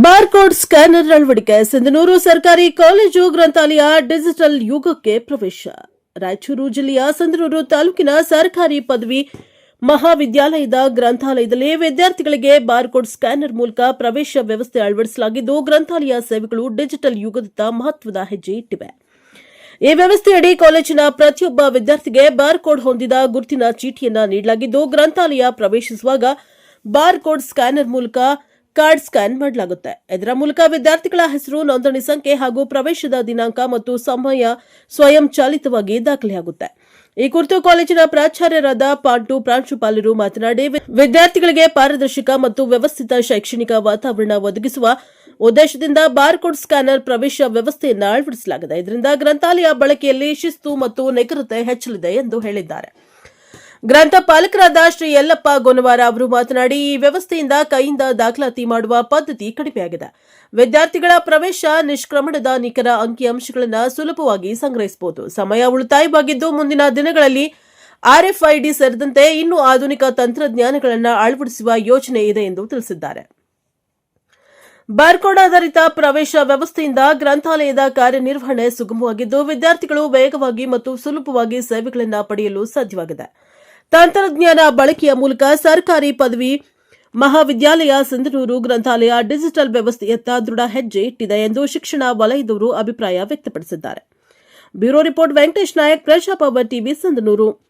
Barcode scanner ಅಳವಡಿಕೆ ಸಿಂಧನೂರು ಸರ್ಕಾರಿ college ಗ್ರಂಥಾಲಯ ಡಿಜಿಟಲ್ ಯುಗಕ್ಕೆ ಪ್ರವೇಶ. ರಾಯಚೂರು ಜಿಲ್ಲೆಯ ಸಿಂಧನೂರು ತಾಲೂಕಿನ ಸರ್ಕಾರಿ ಪದವಿ ಮಹಾವಿದ್ಯಾಲಯದ ಗ್ರಂಥಾಲಯದಲ್ಲಿ ವಿದ್ಯಾರ್ಥಿಗಳಿಗೆ ಬಾರ್ಕೋಡ್ ಸ್ಕ್ಯಾನರ್ ಮೂಲಕ ಪ್ರವೇಶ ವ್ಯವಸ್ಥೆ ಅಳವಡಿಸಲಾಗಿದ್ದು, ಗ್ರಂಥಾಲಯ ಸೇವೆಗಳು ಡಿಜಿಟಲ್ ಯುಗದತ್ತ ಮಹತ್ವದ ಹೆಜ್ಜೆ ಇಟ್ಟಿವೆ. ಈ ವ್ಯವಸ್ಥೆಯಡಿ ಕಾಲೇಜಿನ ಪ್ರತಿಯೊಬ್ಬ ವಿದ್ಯಾರ್ಥಿಗೆ ಬಾರ್ಕೋಡ್ ಹೊಂದಿದ ಗುರುತಿನ ಚೀಟಿಯನ್ನು ನೀಡಲಾಗಿದ್ದು, ಗ್ರಂಥಾಲಯ ಪ್ರವೇಶಿಸುವಾಗ ಬಾರ್ಕೋಡ್ ಸ್ಕ್ಯಾನರ್ ಮೂಲಕ ಕಾರ್ಡ್ ಸ್ಕ್ಯಾನ್ ಮಾಡಲಾಗುತ್ತೆ. ಇದರ ಮೂಲಕ ವಿದ್ಯಾರ್ಥಿಗಳ ಹೆಸರು, ನೋಂದಣಿ ಸಂಖ್ಯೆ ಹಾಗೂ ಪ್ರವೇಶದ ದಿನಾಂಕ ಮತ್ತು ಸಮಯ ಸ್ವಯಂಚಾಲಿತವಾಗಿ ದಾಖಲೆಯಾಗುತ್ತೆ. ಈ ಕುರಿತು ಕಾಲೇಜಿನ ಪ್ರಾಚಾರ್ಯರಾದ ಪಾಂಟು ಪ್ರಾಂಶುಪಾಲರು ಮಾತನಾಡಿ, ವಿದ್ಯಾರ್ಥಿಗಳಿಗೆ ಪಾರದರ್ಶಕ ಮತ್ತು ವ್ಯವಸ್ಥಿತ ಶೈಕ್ಷಣಿಕ ವಾತಾವರಣ ಒದಗಿಸುವ ಉದ್ದೇಶದಿಂದ ಬಾರ್ಕೋಡ್ ಸ್ಕ್ಯಾನರ್ ಪ್ರವೇಶ ವ್ಯವಸ್ಥೆಯನ್ನು ಅಳವಡಿಸಲಾಗಿದೆ. ಇದರಿಂದ ಗ್ರಂಥಾಲಯ ಬಳಕೆಯಲ್ಲಿ ಶಿಸ್ತು ಮತ್ತು ನಿಖರತೆ ಹೆಚ್ಚಲಿದೆ ಎಂದು ಹೇಳಿದ್ದಾರೆ. ಗ್ರಂಥಪಾಲಕರಾದ ಶ್ರೀ ಯಲ್ಲಪ್ಪ ಗೋನವಾರ ಅವರು ಮಾತನಾಡಿ, ಈ ವ್ಯವಸ್ಥೆಯಿಂದ ಕೈಯಿಂದ ದಾಖಲಾತಿ ಮಾಡುವ ಪದ್ಧತಿ ಕಡಿಮೆಯಾಗಿದೆ. ವಿದ್ಯಾರ್ಥಿಗಳ ಪ್ರವೇಶ ನಿಷ್ಕ್ರಮಣದ ನಿಖರ ಅಂಕಿಅಂಶಗಳನ್ನು ಸುಲಭವಾಗಿ ಸಂಗ್ರಹಿಸಬಹುದು. ಸಮಯ ಉಳಿತಾಯವಾಗಿದ್ದು, ಮುಂದಿನ ದಿನಗಳಲ್ಲಿ RFID ಸೇರಿದಂತೆ ಇನ್ನೂ ಆಧುನಿಕ ತಂತ್ರಜ್ಞಾನಗಳನ್ನು ಅಳವಡಿಸುವ ಯೋಜನೆ ಇದೆ ಎಂದು ತಿಳಿಸಿದ್ದಾರೆ. ಬಾರ್ಕೋಡ್ ಆಧಾರಿತ ಪ್ರವೇಶ ವ್ಯವಸ್ಥೆಯಿಂದ ಗ್ರಂಥಾಲಯದ ಕಾರ್ಯನಿರ್ವಹಣೆ ಸುಗಮವಾಗಿದ್ದು, ವಿದ್ಯಾರ್ಥಿಗಳು ವೇಗವಾಗಿ ಮತ್ತು ಸುಲಭವಾಗಿ ಸೇವೆಗಳನ್ನು ಪಡೆಯಲು ಸಾಧ್ಯವಾಗಿದೆ. ತಂತ್ರಜ್ಞಾನ ಬಳಕೆಯ ಮೂಲಕ ಸರ್ಕಾರಿ ಪದವಿ ಮಹಾವಿದ್ಯಾಲಯ ಸಿಂಧನೂರು ಗ್ರಂಥಾಲಯ ಡಿಜಿಟಲ್ ವ್ಯವಸ್ಥೆಯತ್ತ ದೃಢ ಹೆಜ್ಜೆ ಇಟ್ಟಿದೆ ಎಂದು ಶಿಕ್ಷಣ ವಲಯದವರು ಅಭಿಪ್ರಾಯ ವ್ಯಕ್ತಪಡಿಸಿದ್ದಾರೆ. Bureau report Venkatesh Nayak, Prajapower TV, Sindhanur.